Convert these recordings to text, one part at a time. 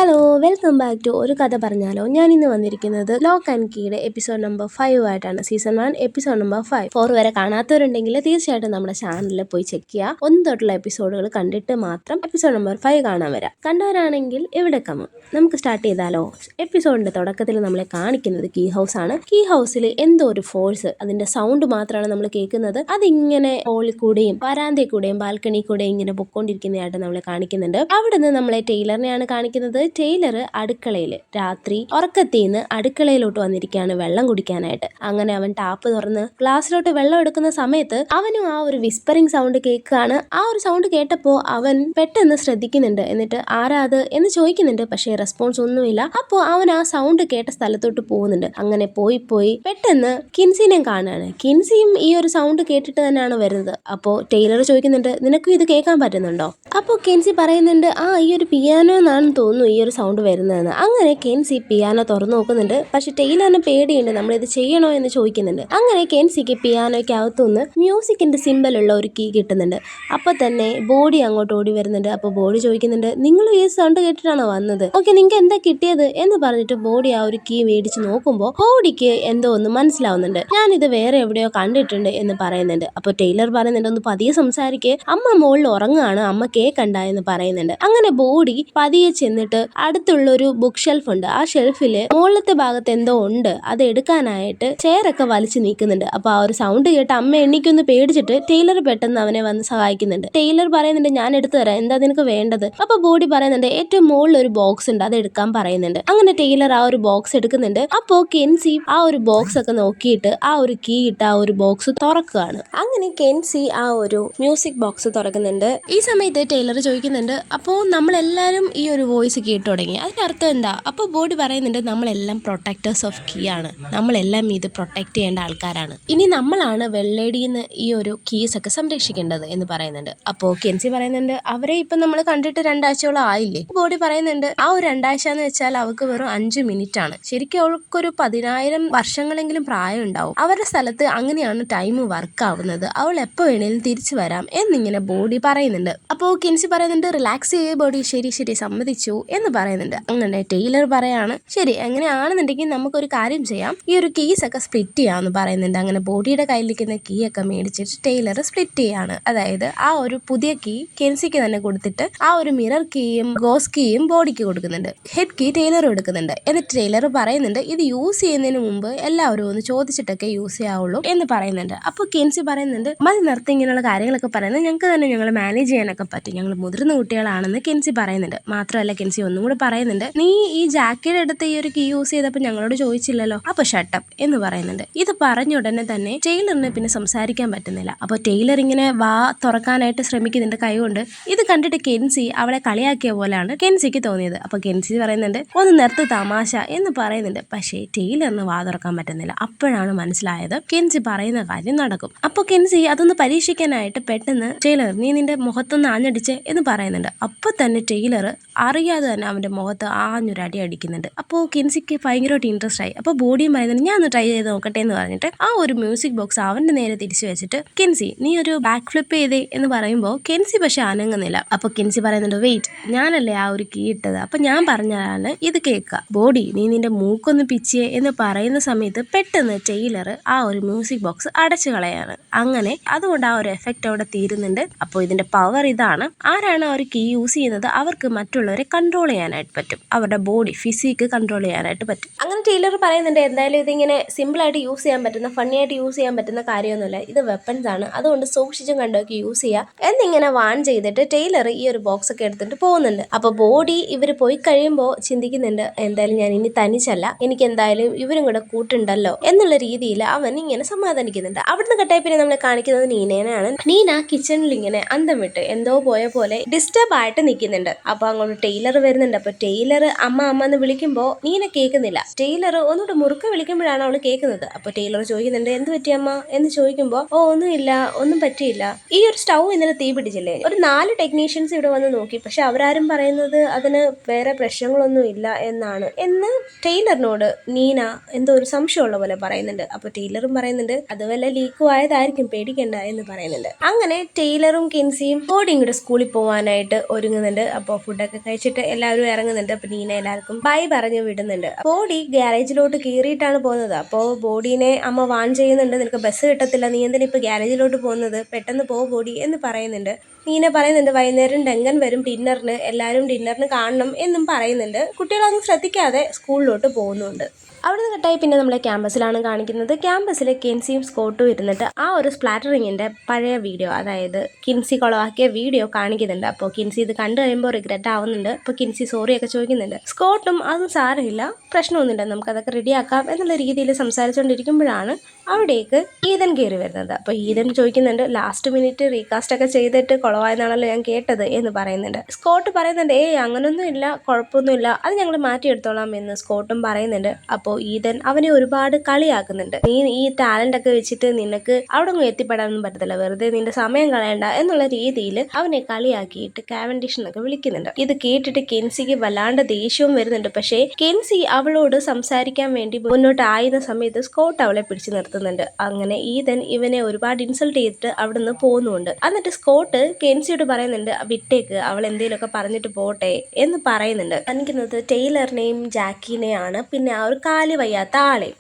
Hello welcome back to ഒരു കഥ പറഞ്ഞാലോ. ഞാൻ ഇന്ന് വന്നിരിക്കുന്നത് ലോക്ക് ആൻഡ് കീയുടെ എപ്പിസോഡ് നമ്പർ 5 ആയിട്ടാണ്. Season 1 episode number 5. 4 വരെ കാണാത്തവരുണ്ടെങ്കിൽ തീർച്ചയായിട്ടും നമ്മുടെ ചാനലിൽ പോയി ചെക്ക് ചെയ്യുക. 1 തൊട്ടുള്ള എപ്പിസോഡുകൾ കണ്ടിട്ട് മാത്രം എപ്പിസോഡ് നമ്പർ 5 കാണാൻ വരാം. കണ്ടവരാണെങ്കിൽ ഇവിടെ കമ്മ നമുക്ക് സ്റ്റാർട്ട് ചെയ്താലോ. എപ്പിസോഡിന്റെ തുടക്കത്തിൽ നമ്മളെ കാണിക്കുന്നത് കീ ഹൗസ് ആണ്. കീ ഹൗസിൽ എന്തോ ഒരു ഫോഴ്സ്, അതിന്റെ സൗണ്ട് മാത്രമാണ് നമ്മൾ കേൾക്കുന്നത്. അതിങ്ങനെ ഹോളിൽ കൂടെയും വരാന്തയിൽ കൂടെയും ബാൽക്കണി കൂടെയും ഇങ്ങനെ പൊക്കോണ്ടിരിക്കുന്നതായിട്ട് നമ്മളെ കാണിക്കുന്നുണ്ട്. അവിടെ നിന്ന് നമ്മളെ ടൈലറിനെയാണ് കാണിക്കുന്നത്. ടൈലർ അടുക്കളയിൽ രാത്രി ഉറക്കത്തിന്ന് അടുക്കളയിലോട്ട് വന്നിരിക്കുകയാണ് വെള്ളം കുടിക്കാനായിട്ട്. അങ്ങനെ അവൻ ടാപ്പ് തുറന്ന് ഗ്ലാസ്സിലോട്ട് വെള്ളം എടുക്കുന്ന സമയത്ത് അവനും ആ ഒരു വിസ്പറിംഗ് സൗണ്ട് കേൾക്കുകയാണ്. ആ ഒരു സൗണ്ട് കേട്ടപ്പോൾ അവൻ പെട്ടെന്ന് ശ്രദ്ധിക്കുന്നുണ്ട്. എന്നിട്ട് ആരാ അത് എന്ന് ചോദിക്കുന്നുണ്ട്. പക്ഷേ റെസ്പോൺസ് ഒന്നുമില്ല. അപ്പോൾ അവൻ ആ സൗണ്ട് കേട്ട സ്ഥലത്തോട്ട് പോകുന്നുണ്ട്. അങ്ങനെ പോയി പെട്ടെന്ന് കിൻസിനെ കാണുകയാണ്. കിൻസിയും ഈ ഒരു സൗണ്ട് കേട്ടിട്ട് തന്നെയാണ് വരുന്നത്. അപ്പോൾ ടൈലർ ചോദിക്കുന്നുണ്ട്, നിനക്കും ഇത് കേൾക്കാൻ പറ്റുന്നുണ്ടോ? അപ്പോൾ കെൻസി പറയുന്നുണ്ട്, ഈ ഒരു പിയാനോ എന്നാണെന്ന് തോന്നുന്നു ഈ ഒരു സൗണ്ട് വരുന്നതെന്ന്. അങ്ങനെ കെൻസി പിയാനോ തുറന്നു നോക്കുന്നുണ്ട്. പക്ഷെ ടൈലറിന് പേടിയുണ്ട്, നമ്മളിത് ചെയ്യണോ എന്ന് ചോദിക്കുന്നുണ്ട്. അങ്ങനെ കെൻസിക്ക് പിയാനോയ്ക്ക് അകത്തുനിന്ന് മ്യൂസിക്കിന്റെ സിമ്പൽ ഉള്ള ഒരു കീ കിട്ടുന്നുണ്ട്. അപ്പോൾ തന്നെ ബോഡി അങ്ങോട്ട് ഓടി വരുന്നുണ്ട്. അപ്പോൾ ബോഡി ചോദിക്കുന്നുണ്ട്, നിങ്ങൾ ഈ സൗണ്ട് കേട്ടിട്ടാണോ വന്നത്? ഓക്കെ, നിങ്ങൾക്ക് എന്താ കിട്ടിയത് എന്ന് പറഞ്ഞിട്ട് ബോഡി ആ ഒരു കീ മേടിച്ച് നോക്കുമ്പോൾ ബോഡിക്ക് എന്തോ ഒന്ന് മനസ്സിലാവുന്നുണ്ട്. ഞാനിത് വേറെ എവിടെയോ കണ്ടിട്ടുണ്ട് എന്ന് പറയുന്നുണ്ട്. അപ്പോൾ ടൈലർ പറയുന്നുണ്ട്, ഒന്ന് പതിയെ സംസാരിക്ക്, അമ്മ മുകളിൽ ഉറങ്ങുകയാണ്, അമ്മ കേൾക്കണ്ട എന്ന് പറയുന്നുണ്ട്. അങ്ങനെ ബോഡി പതിയെ ചെന്നിട്ട് അടുത്തുള്ള ഒരു ബുക്ക് ഷെൽഫ് ഉണ്ട്. ആ ഷെൽഫില് മുകളിലത്തെ ഭാഗത്ത് എന്തോ ഉണ്ട്, അത് എടുക്കാനായിട്ട് ചെയറൊക്കെ വലിച്ചു നീക്കുന്നുണ്ട്. അപ്പൊ ആ ഒരു സൗണ്ട് കേട്ട് അമ്മ എണ്ണിക്കൊന്ന് പേടിച്ചിട്ട് ടൈലർ പെട്ടെന്ന് അവനെ വന്ന് സഹായിക്കുന്നുണ്ട്. ടൈലർ പറയുന്നുണ്ട്, ഞാൻ എടുത്തു തരാം, എന്താ നിനക്ക് വേണ്ടത്? അപ്പൊ ബോഡി പറയുന്നുണ്ട്, ഏറ്റവും മുകളിൽ ഒരു ബോക്സ് ഉണ്ട്, അത് എടുക്കാൻ പറയുന്നുണ്ട്. അങ്ങനെ ടൈലർ ആ ഒരു ബോക്സ് എടുക്കുന്നുണ്ട്. അപ്പോ കെൻസി ആ ഒരു ബോക്സ് ഒക്കെ നോക്കിയിട്ട് ആ ഒരു കീ ഇട്ട് ആ ഒരു ബോക്സ് തുറക്കുകയാണ്. അങ്ങനെ കെൻസി ആ ഒരു മ്യൂസിക് ബോക്സ് തുറക്കുന്നുണ്ട്. ഈ സമയത്ത് ടൈലർ ചോദിക്കുന്നുണ്ട്, അപ്പോൾ നമ്മളെല്ലാരും ഈ ഒരു വോയിസ് കേട്ടു തുടങ്ങി, അതിന്റെ അർത്ഥം എന്താ? അപ്പോൾ ബോഡി പറയുന്നുണ്ട്, നമ്മളെല്ലാം പ്രൊട്ടക്ടേഴ്സ് ഓഫ് കീ ആണ്, നമ്മളെല്ലാം ഇത് പ്രൊട്ടക്ട് ചെയ്യേണ്ട ആൾക്കാരാണ്, ഇനി നമ്മളാണ് വെള്ളേടിന്ന് ഈ ഒരു കീസ് ഒക്കെ സംരക്ഷിക്കേണ്ടത് എന്ന് പറയുന്നുണ്ട്. അപ്പോൾ കെൻസി പറയുന്നുണ്ട്, അവരെ ഇപ്പൊ നമ്മൾ കണ്ടിട്ട് 2 ആഴ്ചയോളം ആയില്ലേ? ബോഡി പറയുന്നുണ്ട്, ആ ഒരു 2 ആഴ്ച എന്ന് വെച്ചാൽ അവർക്ക് വെറും 5 മിനിറ്റ് ആണ്. ശരിക്കും അവൾക്കൊരു 10,000 വർഷങ്ങളെങ്കിലും പ്രായം ഉണ്ടാവും. അവരുടെ സ്ഥലത്ത് അങ്ങനെയാണ് ടൈം വർക്ക് ആവുന്നത്. അവൾ എപ്പോ വേണേലും തിരിച്ചു വരാം എന്നിങ്ങനെ ബോഡി പറയുന്നുണ്ട്. അപ്പോൾ കെൻസി പറയുന്നുണ്ട്, റിലാക്സ് ചെയ്യേ ബോഡി, ശരി സമ്മതിച്ചു എന്ന് പറയുന്നുണ്ട്. അങ്ങനെ ടൈലർ പറയാണ്, ശരി അങ്ങനെയാണെന്നുണ്ടെങ്കിൽ നമുക്കൊരു കാര്യം ചെയ്യാം, ഈ ഒരു കീസ് ഒക്കെ സ്പ്ലിറ്റ് ചെയ്യാമെന്ന് പറയുന്നുണ്ട്. അങ്ങനെ ബോഡിയുടെ കയ്യിലിരിക്കുന്ന കീ ഒക്കെ മേടിച്ചിട്ട് ടൈലർ സ്പ്ലിറ്റ് ചെയ്യാണ്. അതായത് ആ ഒരു പുതിയ കീ കെൻസിക്ക് തന്നെ കൊടുത്തിട്ട് ആ ഒരു മിറർ കീയും ഗോസ് കീയും ബോഡിക്ക് കൊടുക്കുന്നുണ്ട്. ഹെഡ് കീ ടൈലർ എടുക്കുന്നുണ്ട്. എന്നിട്ട് ടൈലർ പറയുന്നുണ്ട്, ഇത് യൂസ് ചെയ്യുന്നതിന് മുമ്പ് എല്ലാവരും ഒന്ന് ചോദിച്ചിട്ടൊക്കെ യൂസ് ചെയ്യാവുള്ളൂ എന്ന് പറയുന്നുണ്ട്. അപ്പോൾ കെൻസി പറയുന്നുണ്ട്, മതി നിർത്തി ഇങ്ങനെയുള്ള കാര്യങ്ങളൊക്കെ പറയുന്നത്, ഞങ്ങൾക്ക് തന്നെ ഞങ്ങൾ മാനേജ് ചെയ്യാനൊക്കെ പറ്റും, ഞങ്ങൾ മുതിർന്ന കുട്ടികളാണെന്ന് കെൻസി പറയുന്നുണ്ട്. മാത്രമല്ല കെൻസി ഒന്നും കൂടെ പറയുന്നുണ്ട്, നീ ഈ ജാക്കറ്റ് എടുത്ത് ഈ ഒരു കീ യൂസ് ചെയ്തപ്പോൾ ഞങ്ങളോട് ചോദിച്ചില്ലല്ലോ, അപ്പൊ ഷട്ടപ്പ് എന്ന് പറയുന്നുണ്ട്. ഇത് പറഞ്ഞ ഉടനെ തന്നെ ടൈലറിന് പിന്നെ സംസാരിക്കാൻ പറ്റുന്നില്ല. അപ്പോൾ ടൈലർ ഇങ്ങനെ വാ തുറക്കാനായിട്ട് ശ്രമിക്കുന്നുണ്ട് കൈകൊണ്ട്. ഇത് കണ്ടിട്ട് കെൻസി അവളെ കളിയാക്കിയ പോലെയാണ് കെൻസിക്ക് തോന്നിയത്. അപ്പൊ കെൻസി പറയുന്നുണ്ട്, ഒന്ന് നിർത്ത് തമാശ എന്ന് പറയുന്നുണ്ട്. പക്ഷേ ടൈലറിന് വാ തുറക്കാൻ പറ്റുന്നില്ല. അപ്പോഴാണ് മനസ്സിലായത് കെൻസി പറയുന്ന കാര്യം നടക്കും. അപ്പോൾ കെൻസി അതൊന്ന് പരീക്ഷിക്കാനായിട്ട് പെട്ടെന്ന് ടൈലർ, നീ നിന്റെ മുഖത്തൊന്ന് ആഞ്ഞടിച്ച് എന്ന് പറയുന്നുണ്ട്. അപ്പൊ തന്നെ ടൈലർ അറിയാതെ തന്നെ അവന്റെ മുഖത്ത് ആഞ്ഞൊരു അടി അടിക്കുന്നുണ്ട്. അപ്പോൾ കെൻസിക്ക് ഭയങ്കരമായിട്ട് ഇൻട്രസ്റ്റ് ആയി. അപ്പോൾ ബോഡിയും പറയുന്നുണ്ട്, ഞാൻ ഒന്ന് ട്രൈ ചെയ്ത് നോക്കട്ടെ എന്ന് പറഞ്ഞിട്ട് ആ ഒരു മ്യൂസിക് ബോക്സ് അവന്റെ നേരെ തിരിച്ചു വെച്ചിട്ട്, കെൻസി നീ ഒരു ബാക്ക് ഫ്ലിപ്പ് ചെയ്തേ എന്ന് പറയുമ്പോൾ കെൻസി പക്ഷെ അനങ്ങുന്നില്ല. അപ്പോൾ കെൻസി പറയുന്നുണ്ട്, വെയിറ്റ്, ഞാനല്ലേ ആ ഒരു കീ ഇട്ടത്, അപ്പൊ ഞാൻ പറഞ്ഞാലാണ് ഇത് കേൾക്കുക, ബോഡി നീ നിന്റെ മൂക്കൊന്ന് പിച്ചിയേ എന്ന് പറയുന്ന സമയത്ത് പെട്ടെന്ന് ടൈലർ ആ ഒരു മ്യൂസിക് ബോക്സ് അടച്ചു കളയാണ്. അങ്ങനെ അതുകൊണ്ട് ആ ഒരു എഫക്റ്റ് അവിടെ തീരുന്നുണ്ട്. അപ്പോൾ ഇതിന്റെ പവർ ഇതാണ്, ആരാണ് ആ ഒരു കീ യൂസ് ചെയ്യുന്നത് അവർക്ക് മറ്റുള്ളവരെ കൺട്രോൾ ചെയ്യാനായിട്ട് പറ്റും, അവരുടെ ബോഡി ഫിസിക്ക് കൺട്രോൾ ചെയ്യാനായിട്ട് പറ്റും. അങ്ങനെ ടൈലർ പറയുന്നുണ്ട്, എന്തായാലും ഇതിങ്ങനെ സിമ്പിൾ ആയിട്ട് യൂസ് ചെയ്യാൻ പറ്റുന്ന, ഫണ്ണി ആയിട്ട് യൂസ് ചെയ്യാൻ പറ്റുന്ന കാര്യമൊന്നുമില്ല, ഇത് വെപ്പൺസ് ആണ്, അതുകൊണ്ട് സൂക്ഷിച്ചും കണ്ടൊക്കെ യൂസ് ചെയ്യുക എന്നിങ്ങനെ വാൺ ചെയ്തിട്ട് ടൈലർ ഈ ഒരു ബോക്സ് ഒക്കെ എടുത്തിട്ട് പോകുന്നുണ്ട്. അപ്പോൾ ബോഡി ഇവർ പോയി കഴിയുമ്പോൾ ചിന്തിക്കുന്നുണ്ട്, എന്തായാലും ഞാൻ ഇനി തനിച്ചല്ല, എനിക്ക് എന്തായാലും ഇവരും കൂടെ കൂട്ടുണ്ടല്ലോ എന്നുള്ള രീതിയിൽ അവൻ ഇങ്ങനെ സമാധാനിക്കുന്നുണ്ട്. അവിടുന്ന് കട്ടായി പിന്നെ നമ്മളെ കാണിക്കുന്നത് നീനയാണ്. നീന കിച്ചണിൽ ഇങ്ങനെ അന്തം വിട്ട് എന്തോ പോയ പോലെ ഡിസ്റ്റർബ് ആയിട്ട് നിൽക്കുന്നുണ്ട്. അപ്പൊ അങ്ങോട്ട് ടൈലർ വരുന്നുണ്ട്. അപ്പൊ ടൈലർ അമ്മ എന്ന് വിളിക്കുമ്പോ നീന കേൾക്കുന്നില്ല. ടൈലർ ഒന്നുകൂടെ മുറുക്ക വിളിക്കുമ്പോഴാണ് അവള് കേൾക്കുന്നത്. അപ്പൊ ടൈലർ ചോദിക്കുന്നുണ്ട്, എന്ത് പറ്റി അമ്മ എന്ന് ചോദിക്കുമ്പോ, ഒന്നുമില്ല, ഒന്നും പറ്റിയില്ല, ഈ ഒരു സ്റ്റൗ ഇന്നലെ തീ പിടിച്ചില്ലേ, ഒരു 4 ടെക്നീഷ്യൻസ് ഇവിടെ വന്ന് നോക്കി, പക്ഷെ അവരാരും പറയുന്നത് അതിന് വേറെ പ്രശ്നങ്ങളൊന്നും ഇല്ല എന്നാണ് എന്ന് ടൈലറിനോട് നീന എന്തോ ഒരു സംശയമുള്ള പോലെ പറയുന്നുണ്ട്. അപ്പൊ ടൈലറും പറയുന്നുണ്ട്, അത് വല്ല ലീക്കും ആയതായിരിക്കും, പേടിക്കണ്ട എന്ന് പറയുന്നുണ്ട്. അങ്ങനെ ടൈലറും കെൻസിയും ബോഡിയും കൂടെ സ്കൂളിൽ പോകാനായിട്ട് ഒരുങ്ങുന്നുണ്ട്. അപ്പോൾ ഫുഡൊക്കെ കഴിച്ചിട്ട് എല്ലാവരും എല്ലാവരും ഇറങ്ങുന്നുണ്ട്. അപ്പൊ നീന എല്ലാവർക്കും ബൈ പറഞ്ഞു വിടുന്നുണ്ട്. ബോഡി ഗ്യാരേജിലോട്ട് കയറിയിട്ടാണ് പോകുന്നത്. അപ്പോൾ ബോഡീനെ അമ്മ വാൺ ചെയ്യുന്നുണ്ട്, നിനക്ക് ബസ് കിട്ടത്തില്ല, നീ എന്തിനാ ഇപ്പൊ ഗ്യാരേജിലോട്ട് പോകുന്നത്, പെട്ടെന്ന് പോ ബോഡി എന്ന് പറയുന്നുണ്ട്. നീന പറയുന്നുണ്ട് വൈകുന്നേരം ഡെങ്കൻ വരും ഡിന്നറിന്, എല്ലാവരും ഡിന്നറിന് കാണണം എന്നും പറയുന്നുണ്ട്. കുട്ടികളൊന്നും ശ്രദ്ധിക്കാതെ സ്കൂളിലോട്ട് പോകുന്നുണ്ട്. അവിടുന്ന് കട്ടായി പിന്നെ നമ്മളെ ക്യാമ്പസിലാണ് കാണിക്കുന്നത്. ക്യാമ്പസിൽ കിൻസിയും സ്കോട്ടും ഇരുന്നിട്ട് ആ ഒരു സ്പ്ലാറ്ററിങ്ങിൻ്റെ പഴയ വീഡിയോ, അതായത് കിൻസി കുളവാക്കിയ വീഡിയോ കാണിക്കുന്നുണ്ട്. അപ്പോൾ കിൻസി ഇത് കണ്ടു കഴിയുമ്പോൾ റിഗ്രറ്റ് ആവുന്നുണ്ട്. അപ്പോൾ കിൻസി സോറിയൊക്കെ ചോദിക്കുന്നുണ്ട്. സ്കോട്ടും അതൊന്നും സാരമില്ല, പ്രശ്നമൊന്നുമില്ല, നമുക്കതൊക്കെ റെഡിയാക്കാം എന്നുള്ള രീതിയിൽ സംസാരിച്ചുകൊണ്ടിരിക്കുമ്പോഴാണ് അവിടേക്ക് ഈതൻ കയറി വരുന്നത്. അപ്പോൾ ഈതൻ ചോദിക്കുന്നുണ്ട് ലാസ്റ്റ് മിനിറ്റ് റീകാസ്റ്റ് ഒക്കെ ചെയ്തിട്ട് കുളവായെന്നാണല്ലോ ഞാൻ കേട്ടത് എന്ന് പറയുന്നുണ്ട്. സ്കോട്ട് പറയുന്നുണ്ട് അങ്ങനൊന്നും ഇല്ല, കുഴപ്പമൊന്നുമില്ല, അത് ഞങ്ങൾ മാറ്റിയെടുത്തോളാം എന്ന് സ്കോട്ടും പറയുന്നുണ്ട്. അപ്പോൾ ഈതൻ അവനെ ഒരുപാട് കളിയാക്കുന്നുണ്ട്. നീ ഈ ടാലന്റ് ഒക്കെ വെച്ചിട്ട് നിനക്ക് അവിടെ ഒന്നും എത്തിപ്പെടാനൊന്നും പറ്റത്തില്ല, വെറുതെ നിന്റെ സമയം കളയണ്ട എന്നുള്ള രീതിയിൽ അവനെ കളിയാക്കിയിട്ട് കാവൻഡിഷ് എന്നൊക്കെ വിളിക്കുന്നുണ്ട്. ഇത് കേട്ടിട്ട് കെൻസിക്ക് വല്ലാണ്ട് ദേഷ്യവും വരുന്നുണ്ട്. പക്ഷേ കെൻസി അവളോട് സംസാരിക്കാൻ വേണ്ടി മുന്നോട്ട് ആയുന്ന സമയത്ത് സ്കോട്ട് അവളെ പിടിച്ചു നിർത്തുന്നുണ്ട്. അങ്ങനെ ഈതൻ ഇവനെ ഒരുപാട് ഇൻസൾട്ട് ചെയ്തിട്ട് അവിടുന്ന് പോകുന്നുണ്ട്. എന്നിട്ട് സ്കോട്ട് കെൻസിയോട് പറയുന്നുണ്ട് വിട്ടേക്ക്, അവൾ എന്തെങ്കിലുമൊക്കെ പറഞ്ഞിട്ട് പോട്ടെ എന്ന് പറയുന്നുണ്ട്. കാണിക്കുന്നത് ടെയ്ലറിനെയും ജാക്കിനെയാണ്, പിന്നെ ആ ഒരു കാല് വയ്യാത്ത ആളെയും.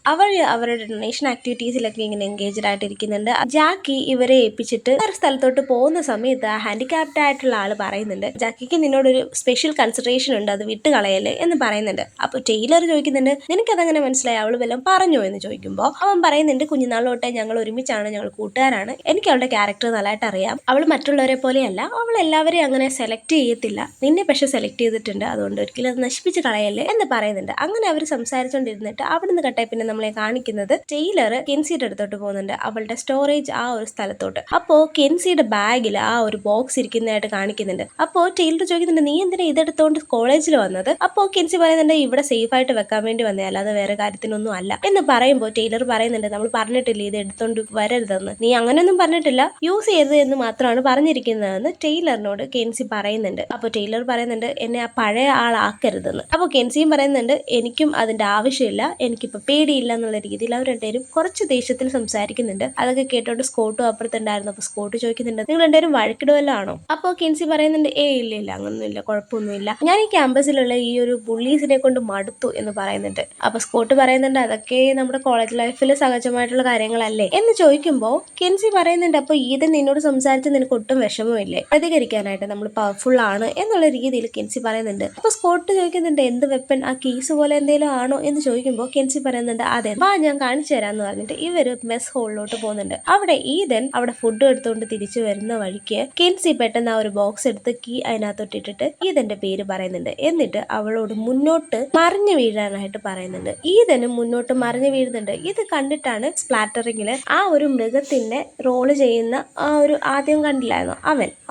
അവരുടെ ഡൊണേഷൻ ആക്ടിവിറ്റീസിലൊക്കെ ഇങ്ങനെ എൻഗേജ്ഡ് ആയിട്ടിരിക്കുന്നുണ്ട്. ജാക്കി ഇവരെ ഏൽപ്പിച്ചിട്ട് ഒരു സ്ഥലത്തോട്ട് പോകുന്ന സമയത്ത് ഹാൻഡിക്യാപ്ഡ് ആയിട്ടുള്ള ആള് പറയുന്നുണ്ട് ജാക്കിക്ക് നിന്നോടൊരു സ്പെഷ്യൽ കൺസിഡറേഷൻ ഉണ്ട്, അത് വിട്ട് കളയല്ലേ എന്ന് പറയുന്നുണ്ട്. അപ്പൊ ടെയ്ലർ ചോദിക്കുന്നുണ്ട് നിനക്കതങ്ങനെ മനസ്സിലായി, അവള് വല്ലതും പറഞ്ഞോ എന്ന് ചോദിക്കുമ്പോൾ അവൻ പറയുന്നുണ്ട് കുഞ്ഞുനാൾ തൊട്ടേ ഞങ്ങൾ ഒരുമിച്ചാണ്, ഞങ്ങൾ കൂട്ടുകാരാണ്, എനിക്ക് അവളുടെ ക്യാരക്ടർ നല്ലതായിട്ട് അറിയാം, അവൾ മറ്റുള്ളവരെ പോലെയല്ല, അവൾ എല്ലാവരെയും അങ്ങനെ സെലക്ട് ചെയ്യത്തില്ല, നിന്നെ പക്ഷെ സെലക്ട് ചെയ്തിട്ടുണ്ട്, അതുകൊണ്ട് ഒരിക്കലും അത് നശിപ്പിച്ച് കളയല്ലേ എന്ന് പറയുന്നുണ്ട്. അങ്ങനെ അവർ സംസാരിച്ചുകൊണ്ടിരുന്നിട്ട് അവിടുന്ന് കട്ടായി പിന്നെ നമ്മളെ കാണിക്കുന്നത് ടെയ്ലർ കെൻസിയുടെ അടുത്തോട്ട് പോകുന്നുണ്ട്, അവളുടെ സ്റ്റോറേജ് ആ ഒരു സ്ഥലത്തോട്ട്. അപ്പോ കെൻസിയുടെ ബാഗിൽ ആ ഒരു ബോക്സ് ഇരിക്കുന്നതായിട്ട് കാണിക്കുന്നുണ്ട്. അപ്പോൾ ടെയ്ലർ ചോദിക്കുന്നുണ്ട് നീ എന്തിനാ ഇതെടുത്തോണ്ട് കോളേജിൽ വന്നത്? അപ്പോൾ കെൻസി പറയുന്നുണ്ട് ഇവിടെ സേഫ് ആയിട്ട് വെക്കാൻ വേണ്ടി വന്നേ, അല്ലാതെ വേറെ കാര്യത്തിനൊന്നും അല്ല എന്ന് പറയുമ്പോൾ ടെയ്ലർ പറയുന്നുണ്ട് നമ്മൾ പറഞ്ഞിട്ടില്ല ഇത് എടുത്തോണ്ട് വരരുതെന്ന്, നീ അങ്ങനെയൊന്നും പറഞ്ഞിട്ടില്ല, യൂസ് ചെയ്യരുത് എന്ന് മാത്രമാണ് പറഞ്ഞിരിക്കുന്നതെന്ന് ടെയ്ലറിനോട് കെൻസി പറയുന്നുണ്ട്. അപ്പോൾ ടെയ്ലർ പറയുന്നുണ്ട് എന്നെ ആ പഴയ ആളാക്കരുതെന്ന്. അപ്പോൾ കെൻസിയും പറയുന്നുണ്ട് എനിക്കും അതിന്റെ ആവശ്യമില്ല, എനിക്കിപ്പോൾ പേടിയില്ല എന്നുള്ള രീതിയിൽ അവർ രണ്ടുപേരും കുറച്ച് ദേഷ്യത്തിൽ സംസാരിക്കുന്നുണ്ട്. അതൊക്കെ കേട്ടോണ്ട് സ്കോട്ടും അപ്പുറത്തുണ്ടായിരുന്നു. അപ്പോൾ സ്കോട്ട് ചോദിക്കുന്നുണ്ട് നിങ്ങൾ രണ്ടുപേരും വഴക്കിടുവല്ലാണോ? അപ്പോൾ കെൻസി പറയുന്നുണ്ട് ഇല്ല അങ്ങനൊന്നുമില്ല, കുഴപ്പമൊന്നുമില്ല, ഞാൻ ഈ ക്യാമ്പസിലുള്ള ഈ ഒരു ബുള്ളീസിനെ കൊണ്ട് മടുത്തു എന്ന് പറയുന്നുണ്ട്. അപ്പോൾ സ്കോട്ട് പറയുന്നുണ്ട് അതൊക്കെ നമ്മുടെ കോളേജ് ലൈഫിൽ സഹജമായിട്ടുള്ള കാര്യങ്ങളല്ലേ എന്ന് ചോദിക്കുമ്പോൾ കെൻസി പറയുന്നുണ്ട് അപ്പോൾ ഈതൻ നിന്നോട് സംസാരിച്ച് നിനക്ക് ഒട്ടും വിഷമമില്ലേ, പ്രതികരിക്കാനായിട്ട് നമ്മൾ പവർഫുൾ ആണ് എന്നുള്ള രീതിയിൽ കെൻസി പറയുന്നുണ്ട്. അപ്പോൾ സ്കോട്ട് ചോദിക്കുന്നുണ്ട് എന്ത് വെപ്പൺ, ആ കേസ് പോലെ എന്തെങ്കിലും ആണോ എന്ന് ചോദിക്കുമ്പോൾ കെൻസി പറയുന്നുണ്ട് അതെ വാ ഞാൻ കാണിച്ചു തരാമെന്ന് പറഞ്ഞിട്ട് ഇവര് മെസ് ഹോളിലോട്ട് പോകുന്നുണ്ട്. അവിടെ ഈതൻ അവിടെ ഫുഡ് എടുത്തുകൊണ്ട് തിരിച്ചു വരുന്ന വഴിക്ക് കെൻസി പെട്ടെന്ന് ആ ഒരു ബോക്സ് എടുത്ത് കീ അതിനകത്തോട്ടിട്ടിട്ട് ഈതന്റെ പേര് പറയുന്നുണ്ട്. എന്നിട്ട് അവളോട് മുന്നോട്ട് മറിഞ്ഞു വീഴാനായിട്ട് പറയുന്നുണ്ട്. ഈതനും മുന്നോട്ട് മറിഞ്ഞു വീഴുന്നുണ്ട്. ഇത് കണ്ടിട്ടാണ് സ്പ്ലാറ്ററിങ്ങില് ആ ഒരു മൃഗത്തിന്റെ റോള് ചെയ്യുന്ന ആ ഒരു ആദ്യം കണ്ടില്ലായിരുന്നു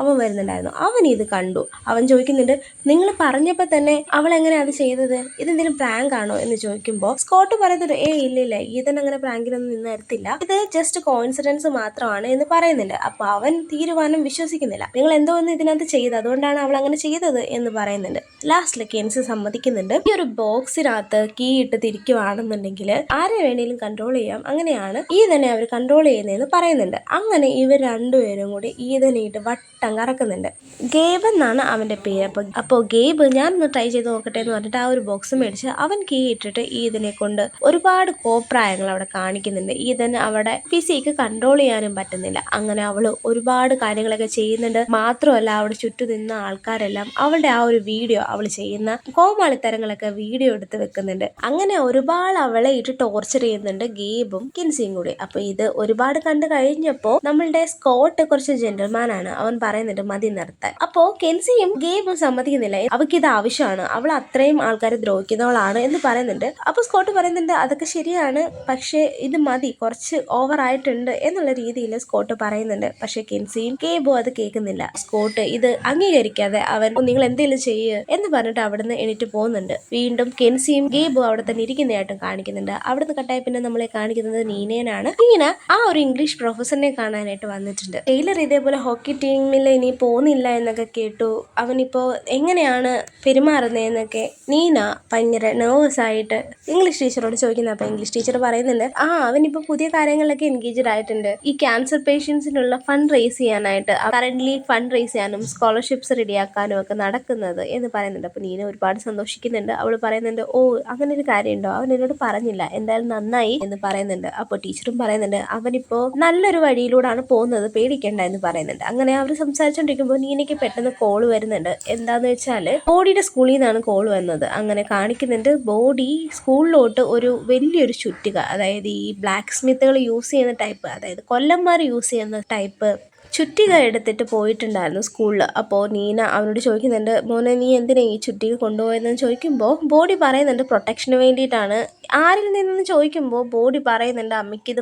അവൻ വരുന്നുണ്ടായിരുന്നു. അവൻ ഇത് കണ്ടു. അവൻ ചോദിക്കുന്നുണ്ട് നിങ്ങൾ പറഞ്ഞപ്പോ തന്നെ അവൾ എങ്ങനെ അത് ചെയ്തത്, ഇതെന്തെങ്കിലും പ്രാങ്ക് ആണോ എന്ന് ചോദിക്കുമ്പോൾ സ്കോട്ട് പറയുന്നുണ്ട് ഇല്ല ഈതൻ അങ്ങനെ പ്രാങ്കിനൊന്നും നിന്ന് തരത്തില്ല, ഇത് ജസ്റ്റ് കോയിൻസിഡൻസ് മാത്രമാണ് എന്ന് പറയുന്നുണ്ട്. അപ്പൊ അവൻ തീരുമാനം വിശ്വസിക്കുന്നില്ല, നിങ്ങൾ എന്തോ ഒന്ന് ഇതിനകത്ത് ചെയ്ത് അതുകൊണ്ടാണ് അവൾ അങ്ങനെ ചെയ്തത് എന്ന് പറയുന്നുണ്ട്. ലാസ്റ്റില് കെൻസി സമ്മതിക്കുന്നുണ്ട് ഈ ഒരു ബോക്സിനകത്ത് കീ ഇട്ട് തിരിക്കുവാണെന്നുണ്ടെങ്കിൽ ആരെ വേണേലും കൺട്രോൾ ചെയ്യാം, അങ്ങനെയാണ് ഈതനെ അവർ കൺട്രോൾ ചെയ്യുന്നതെന്ന് പറയുന്നുണ്ട്. അങ്ങനെ ഇവർ രണ്ടുപേരും കൂടി ഈതനെയിട്ട് വട്ടം കറക്കുന്നുണ്ട്. ഗേബ് എന്നാണ് അവന്റെ പേര്. അപ്പോൾ ഗേബ് ഞാനൊന്ന് ട്രൈ ചെയ്ത് നോക്കട്ടെ എന്ന് പറഞ്ഞിട്ട് ആ ഒരു ബോക്സ് മേടിച്ച് അവൻ കീ ഇട്ടിട്ട് ഈതനെ കൊണ്ട് ഒരുപാട് കോപ്രായങ്ങൾ അവിടെ കാണിക്കുന്നുണ്ട്. ഈതൻ അവിടെ ഫിസിക്ക് കൺട്രോൾ ചെയ്യാനും പറ്റുന്നില്ല. അങ്ങനെ അവള് ഒരുപാട് കാര്യങ്ങളൊക്കെ ചെയ്യുന്നുണ്ട്. മാത്രമല്ല അവിടെ ചുറ്റും നിന്ന ആൾക്കാരെല്ലാം അവളുടെ ആ ഒരു വീഡിയോ, അവൾ ചെയ്യുന്ന കോമാളിത്തരങ്ങളൊക്കെ വീഡിയോ എടുത്ത് വെക്കുന്നുണ്ട്. അങ്ങനെ ഒരുപാട് അവളെ ഇട്ട് ടോർച്ചർ ചെയ്യുന്നുണ്ട് ഗേബും കെൻസിയും കൂടി. അപ്പൊ ഇത് ഒരുപാട് കണ്ടു കഴിഞ്ഞപ്പോ നമ്മളുടെ സ്കോട്ട് കുറച്ച് ജെന്റിൽമാൻ ആണ്, അവൻ പറയുന്നുണ്ട് മതി നിർത്താൻ. അപ്പോ കെൻസിയും ഗേബും സമ്മതിക്കുന്നില്ല, അവർക്ക് ഇത് ആവശ്യമാണ്, അവൾ അത്രയും ആൾക്കാരെ ദ്രോഹിക്കുന്നവളാണ് എന്ന് പറയുന്നുണ്ട്. അപ്പൊ സ്കോട്ട് പറയുന്നുണ്ട് അതൊക്കെ ശരിയാണ്, പക്ഷെ ഇത് മതി, കുറച്ച് ഓവർ ആയിട്ടുണ്ട് എന്നുള്ള രീതിയിൽ സ്കോട്ട് പറയുന്നുണ്ട്. പക്ഷെ കെൻസിയും ഗേബും അത് കേൾക്കുന്നില്ല. സ്കോട്ട് ഇത് അംഗീകരിക്കാതെ അവൻ നിങ്ങൾ എന്തെങ്കിലും ചെയ്യുക എന്ന് പറഞ്ഞിട്ട് അവിടുന്ന് എണീറ്റ് പോകുന്നുണ്ട്. വീണ്ടും കെൻസിയും ഗേബും അവിടെ തന്നെ ഇരിക്കുന്നതായിട്ടും കാണിക്കുന്നുണ്ട്. അവിടുന്ന് കട്ടായി പിന്നെ നമ്മളെ കാണിക്കുന്നത് നീനയാണ്. നീന ആ ഒരു ഇംഗ്ലീഷ് പ്രൊഫസറിനെ കാണാനായിട്ട് വന്നിട്ടുണ്ട്. ടെയ്ലർ ഇതേപോലെ ഹോക്കി ടീം ടീമിൽ ഇനി പോകുന്നില്ല എന്നൊക്കെ കേട്ടു. അവനിപ്പോൾ എങ്ങനെയാണ് പെരുമാറുന്നതെന്നൊക്കെ നീന ഭയങ്കര നെർവസ് ആയിട്ട് ഇംഗ്ലീഷ് ടീച്ചറോട് ചോദിക്കുന്നത്. അപ്പോൾ ഇംഗ്ലീഷ് ടീച്ചർ പറയുന്നുണ്ട്, അവനിപ്പോൾ പുതിയ കാര്യങ്ങളിലൊക്കെ എൻഗേജ്ഡ് ആയിട്ടുണ്ട്. ഈ ക്യാൻസർ പേഷ്യൻസിനുള്ള ഫണ്ട് റേസ് ചെയ്യാനായിട്ട് കറൻ്റ്ലി ഫണ്ട് റേസ് ചെയ്യാനും സ്കോളർഷിപ്സ് റെഡിയാക്കാനും ഒക്കെ നടക്കുന്നത് എന്ന് പറയുന്നുണ്ട്. അപ്പോൾ നീന ഒരുപാട് സന്തോഷിക്കുന്നുണ്ട്. അവൾ പറയുന്നുണ്ട്, അങ്ങനെ ഒരു കാര്യമുണ്ടോ, അവൻ എന്നോട് പറഞ്ഞില്ല, എന്തായാലും നന്നായി എന്ന് പറയുന്നുണ്ട്. അപ്പോൾ ടീച്ചറും പറയുന്നുണ്ട്, അവനിപ്പോൾ നല്ലൊരു വഴിയിലൂടെയാണ് പോകുന്നത്, പേടിക്കണ്ട എന്ന് പറയുന്നുണ്ട്. അങ്ങനെ അവർ സംസാരിച്ചുകൊണ്ടിരിക്കുമ്പോൾ നീനയ്ക്ക് പെട്ടെന്ന് കോൾ വരുന്നുണ്ട്. എന്താന്ന് വെച്ചാൽ ബോഡിയുടെ സ്കൂളിൽ നിന്നാണ് കോൾ വന്നത്. അങ്ങനെ കാണിക്കുന്നുണ്ട്, ബോഡി സ്കൂളിലോട്ട് ഒരു വലിയൊരു ചുറ്റിക, അതായത് ഈ ബ്ലാക്ക് സ്മിത്തുകൾ യൂസ് ചെയ്യുന്ന ടൈപ്പ്, അതായത് കൊല്ലന്മാർ യൂസ് ചെയ്യുന്ന ടൈപ്പ് ചുറ്റിക എടുത്തിട്ട് പോയിട്ടുണ്ടായിരുന്നു സ്കൂളിൽ. അപ്പോൾ നീന അവനോട് ചോദിക്കുന്നുണ്ട്, മോനെ നീ എന്തിനാ ഈ ചുറ്റിക കൊണ്ടുപോയതെന്ന് ചോദിക്കുമ്പോൾ ബോഡി പറയുന്നുണ്ട് പ്രൊട്ടക്ഷന് വേണ്ടിയിട്ടാണ്. ആരിൽ നിന്നെന്ന് ചോദിക്കുമ്പോൾ ബോഡി പറയുന്നുണ്ട്, അമ്മയ്ക്ക് ഇത്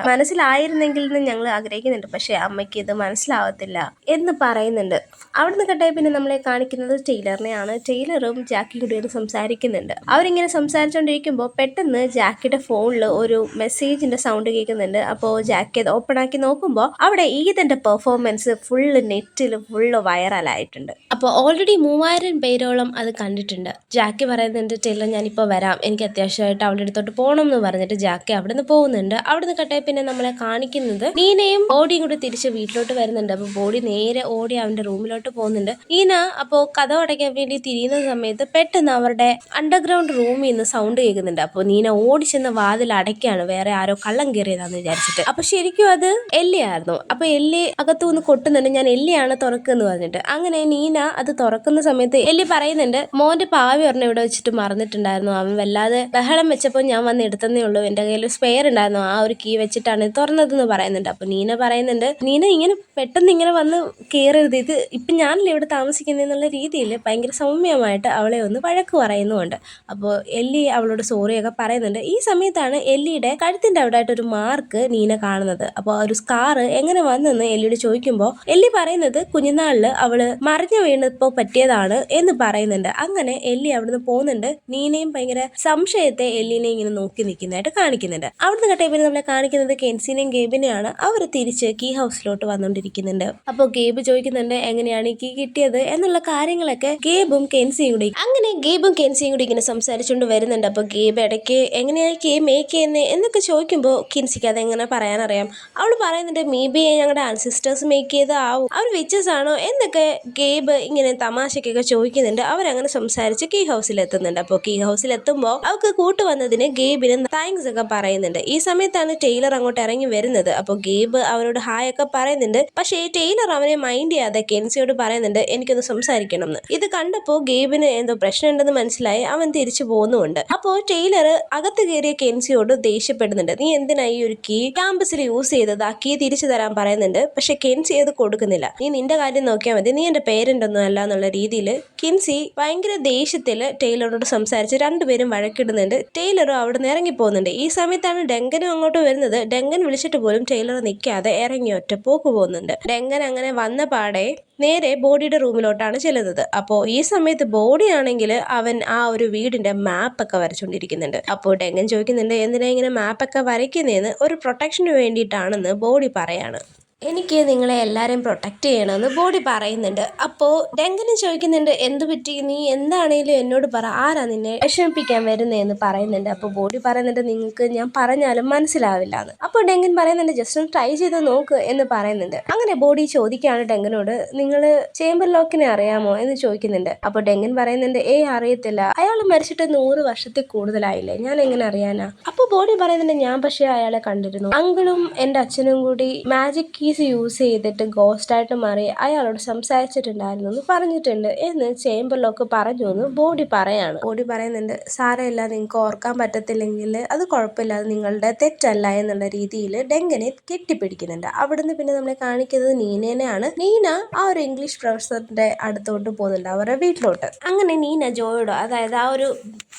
മനസ്സിലായിരുന്നെങ്കിൽ എന്ന് ഞങ്ങൾ ആഗ്രഹിക്കുന്നുണ്ട്, പക്ഷേ അമ്മയ്ക്ക് ഇത് മനസ്സിലാവത്തില്ല എന്ന് പറയുന്നുണ്ട്. അവിടുന്ന് കണ്ടായി പിന്നെ നമ്മളെ കാണിക്കുന്നത് ടൈലറിനെയാണ്. ടൈലറും ജാക്കി കൂടി സംസാരിക്കുന്നുണ്ട്. അവരിങ്ങനെ സംസാരിച്ചുകൊണ്ടിരിക്കുമ്പോൾ പെട്ടെന്ന് ജാക്കിയുടെ ഫോണിൽ ഒരു മെസ്സേജിന്റെ സൗണ്ട് കേൾക്കുന്നുണ്ട്. അപ്പോൾ ജാക്കി അത് ഓപ്പൺ ആക്കി നോക്കുമ്പോൾ അവിടെ ഈദിന്റെ പെർഫോമൻസ് ഫുള്ള് നെറ്റിൽ ഫുള്ള് വൈറലായിട്ടുണ്ട്. അപ്പോൾ ഓൾറെഡി 3000 പേരോളം അത് കണ്ടിട്ടുണ്ട്. ജാക്കി പറയുന്നുണ്ട്, ടൈലർ ഞാനിപ്പോൾ വരാം, എനിക്ക് അത്യാവശ്യമായിട്ട് അവളുടെ അടുത്തോട്ട് പോകണം എന്ന് പറഞ്ഞിട്ട് ജാക്കി അവിടുന്ന് പോകുന്നുണ്ട്. അവിടുന്ന് കണ്ടായി പിന്നെ നമ്മളെ കാണിക്കുന്നത് നീനയും ബോഡിയും കൂടി തിരിച്ച് വീട്ടിലോട്ട് വരുന്നുണ്ട്. അപ്പോൾ ബോഡി നേരെ ഓടി അവന്റെ റൂമിലോട്ട് പോകുന്നുണ്ട്. നീന അപ്പോൾ കഥ അടയ്ക്കാൻ വേണ്ടി തിരിയുന്ന സമയത്ത് പെട്ടെന്ന് അവരുടെ അണ്ടർഗ്രൗണ്ട് റൂമിൽ നിന്ന് സൗണ്ട് കേൾക്കുന്നുണ്ട്. അപ്പോൾ നീന ഓടിച്ചെന്ന് വാതിൽ അടയ്ക്കാണ്, വേറെ ആരോ കള്ളം കയറിയതാന്ന് വിചാരിച്ചിട്ട്. അപ്പൊ ശരിക്കും അത് എല്ലിയായിരുന്നു. അപ്പൊ എല്ലി അകത്തുനിന്ന് കൊട്ടുന്നുണ്ട്, ഞാൻ എല്ലിയാണ് തുറക്കുന്ന് പറഞ്ഞിട്ട്. അങ്ങനെ നീന അത് തുറക്കുന്ന സമയത്ത് എല്ലി പറയുന്നുണ്ട്, മോന്റെ പാവി ഒരെണ്ണം ഇവിടെ വെച്ചിട്ട് മറന്നിട്ടുണ്ടായിരുന്നു, അവൻ വല്ലാതെ ബഹളം വെച്ചപ്പോൾ ഞാൻ വന്ന് എടുത്തതേ ഉള്ളൂ, എന്റെ കയ്യിൽ സ്പെയർ ഉണ്ടായിരുന്നു, ആ ഒരു കീ വെച്ചിട്ടാണ് തുറന്നതെന്ന് പറയുന്നുണ്ട്. അപ്പൊ നീന പറയുന്നുണ്ട്, നീന ഇങ്ങനെ പെട്ടെന്ന് ഇങ്ങനെ വന്ന് കയറരുത്, ഇത് ഇപ്പം ഞാനല്ലേ ഇവിടെ താമസിക്കുന്നതെന്നുള്ള രീതിയിൽ ഭയങ്കര സൗമ്യമായിട്ട് അവളെ ഒന്ന് വഴക്ക് പറയുന്നുമുണ്ട്. അപ്പോൾ എല്ലി അവളോട് സോറിയൊക്കെ പറയുന്നുണ്ട്. ഈ സമയത്താണ് എല്ലിയുടെ കഴുത്തിൻ്റെ അവിടെ ആയിട്ടൊരു മാർക്ക് നീന കാണുന്നത്. അപ്പോൾ ആ ഒരു സ്കാർ എങ്ങനെ വന്നെന്ന് എല്ലിയോട് ചോദിക്കുമ്പോൾ എല്ലി പറയുന്നത് കുഞ്ഞുനാളിൽ അവള് മറിഞ്ഞു വീണപ്പോൾ പറ്റിയതാണ് എന്ന് പറയുന്നുണ്ട്. അങ്ങനെ എല്ലി അവിടുന്ന് പോകുന്നുണ്ട്. നീനയും ഭയങ്കര സംശയത്തെ എല്ലിനെ ഇങ്ങനെ നോക്കി നിൽക്കുന്നതായിട്ട് കാണിക്കുന്നുണ്ട്. അവിടുന്ന് കട്ടേ പിന്നെ നമ്മളെ കാണിക്കുന്നത് കെൻസിനെയും ഗേബിനെയാണ്. അവർ തിരിച്ച് കീ ഹൗസിലോട്ട് വന്നുകൊണ്ടിരിക്കുന്നുണ്ട്. അപ്പോൾ ഗേബ് ചോദിക്കുന്നുണ്ട്, എങ്ങനെയാണ് കീ കിട്ടിയത് എന്നുള്ള കാര്യങ്ങളൊക്കെ ഗേബും കെൻസിയും കൂടി ഇങ്ങനെ സംസാരിച്ചുകൊണ്ട് വരുന്നുണ്ട്. അപ്പോൾ ഗേബ് ഇടയ്ക്ക് എങ്ങനെയാണ് കീ മേക്ക് ചെയ്യുന്നത് എന്നൊക്കെ ചോദിക്കുമ്പോൾ കെൻസിക്ക് അതെങ്ങനെ പറയാനറിയാം. അവൾ പറയുന്നുണ്ട്, മേ ബി ഞങ്ങളുടെ ആൻസിസ്റ്റേഴ്സ് മേക്ക് ചെയ്ത് ആവും, അവർ വിച്ചസ് ആണോ എന്നൊക്കെ ഗേബ് ഇങ്ങനെ തമാശക്കൊക്കെ ചോദിക്കുന്നുണ്ട്. അവരങ്ങനെ സംസാരിച്ച് കീ ഹൗസിൽ എത്തുന്നുണ്ട്. അപ്പോൾ കീ ഹൗസിൽ എത്തുമ്പോൾ അവർക്ക് കൂട്ടുവന്നതിന് ഗേബിന് താങ്ക്സ് ഒക്കെ പറയുന്നുണ്ട്. ഈ സമയത്താണ് ടൈലർ അങ്ങോട്ട് ഇറങ്ങി വരുന്നത്. അപ്പോൾ ഗേബ് അവരോട് ഹായ് ഒക്കെ പറയുന്നുണ്ട്. പക്ഷേ ടൈലർ അവനെ മൈൻഡ് ചെയ്യാതെ കെൻസിയോട് പറയുന്നുണ്ട്, എനിക്കൊന്ന് സംസാരിക്കണം എന്ന്. ഇത് കണ്ടപ്പോൾ ഗേബിന് എന്തോ പ്രശ്നമുണ്ടെന്ന് മനസ്സിലായി. അവൻ തിരിച്ചു പോകുന്നുമുണ്ട്. അപ്പോൾ ടൈലർ അകത്ത് കയറിയ കെൻസിയോട് ദേഷ്യപ്പെടുന്നുണ്ട്, നീ എന്തിനാ ഈ ഒരു കീ ക്യാമ്പസിൽ യൂസ് ചെയ്തത്, ആ കീ തിരിച്ചു തരാൻ പറയുന്നുണ്ട്. പക്ഷെ കെൻസി അത് കൊടുക്കുന്നില്ല. നീ നിന്റെ കാര്യം നോക്കിയാൽ മതി, നീ എന്റെ പേരൻ്റൊന്നും അല്ല എന്നുള്ള രീതിയിൽ കെൻസി ഭയങ്കര ദേഷ്യത്തിൽ ടൈലറോട് സംസാരിച്ച് രണ്ടുപേരും വഴക്കിടുന്നുണ്ട്. ടൈലറും അവിടെ നിന്ന് ഇറങ്ങി പോകുന്നുണ്ട്. ഈ സമയത്താണ് ഡെങ്കനും അങ്ങോട്ട് വരുന്നത്. ഡെങ്കൻ വിളിച്ചിട്ട് പോലും ടൈലർ നിൽക്കാതെ ഇറങ്ങി ഒറ്റ പോക്ക് പോകുന്നുണ്ട്. ഡെങ്കൻ അങ്ങനെ വന്ന പാടെ നേരെ ബോഡിയുടെ റൂമിലോട്ടാണ് ചെല്ലുന്നത്. അപ്പോൾ ഈ സമയത്ത് ബോഡി ആണെങ്കിൽ അവൻ ആ ഒരു വീടിന്റെ മാപ്പൊക്കെ വരച്ചുകൊണ്ടിരിക്കുന്നുണ്ട്. അപ്പോൾ ഡെങ്കൻ ചോദിക്കുന്നുണ്ട്, എന്തിനാ ഇങ്ങനെ മാപ്പൊക്കെ വരയ്ക്കുന്നതെന്ന്. ഒരു പ്രൊട്ടക്ഷന് വേണ്ടിയിട്ടാണെന്ന് ബോഡി പറയാണ്. എനിക്ക് നിങ്ങളെ എല്ലാവരെയും പ്രൊട്ടക്റ്റ് ചെയ്യണമെന്ന് ബോഡി പറയുന്നുണ്ട്. അപ്പോൾ ഡെങ്കനും ചോദിക്കുന്നുണ്ട്, എന്ത് പറ്റി, നീ എന്താണേലും എന്നോട് പറ, ആരാ നിന്നെ വിഷമിപ്പിക്കാൻ വരുന്നതെന്ന് പറയുന്നുണ്ട്. അപ്പോൾ ബോഡി പറയുന്നുണ്ട്, നിങ്ങൾക്ക് ഞാൻ പറഞ്ഞാലും മനസ്സിലാവില്ല എന്ന്. അപ്പോൾ ഡെങ്കൻ പറയുന്നുണ്ട്, ജസ്റ്റ് ഒന്ന് ട്രൈ ചെയ്ത് നോക്ക് എന്ന് പറയുന്നുണ്ട്. അങ്ങനെ ബോഡി ചോദിക്കുകയാണ് ഡെങ്കനോട്, നിങ്ങൾ ചേംബർ ലോക്കിനെ അറിയാമോ എന്ന് ചോദിക്കുന്നുണ്ട്. അപ്പോൾ ഡെങ്കൻ പറയുന്നുണ്ട്, അറിയത്തില്ല, അയാൾ മരിച്ചിട്ട് 100 വർഷത്തിൽ കൂടുതലായില്ലേ, ഞാൻ എങ്ങനെ അറിയാനാ. അപ്പോൾ ബോഡി പറയുന്നുണ്ട്, ഞാൻ പക്ഷേ അയാളെ കണ്ടിരുന്നു, അങ്കിളും എൻ്റെ അച്ഛനും കൂടി മാജിക് കീസ് യൂസ് ചെയ്തിട്ട് ഗോസ്റ്റായിട്ട് മാറി അയാളോട് സംസാരിച്ചിട്ടുണ്ടായിരുന്നു എന്ന് പറഞ്ഞിട്ടുണ്ട് എന്ന് ചേംബർ ലോക്ക് പറഞ്ഞു എന്ന് ബോഡി പറയാണ്. ബോഡി പറയുന്നുണ്ട്, സാരമില്ല, നിങ്ങൾക്ക് ഓർക്കാൻ പറ്റത്തില്ലെങ്കിൽ അത് കുഴപ്പമില്ല, അത് നിങ്ങളുടെ തെറ്റല്ല എന്നുള്ള രീതിയിൽ ഡെങ്കനെ കെട്ടിപ്പിടിക്കുന്നുണ്ട്. അവിടുന്ന് പിന്നെ നമ്മളെ കാണിക്കുന്നത് നീനേനെയാണ്. നീന ആ ഒരു ഇംഗ്ലീഷ് പ്രൊഫസറിന്റെ അടുത്തോട്ട് പോകുന്നുണ്ട്, അവരുടെ വീട്ടിലോട്ട്. അങ്ങനെ നീന ജോയോട്, അതായത് ആ ഒരു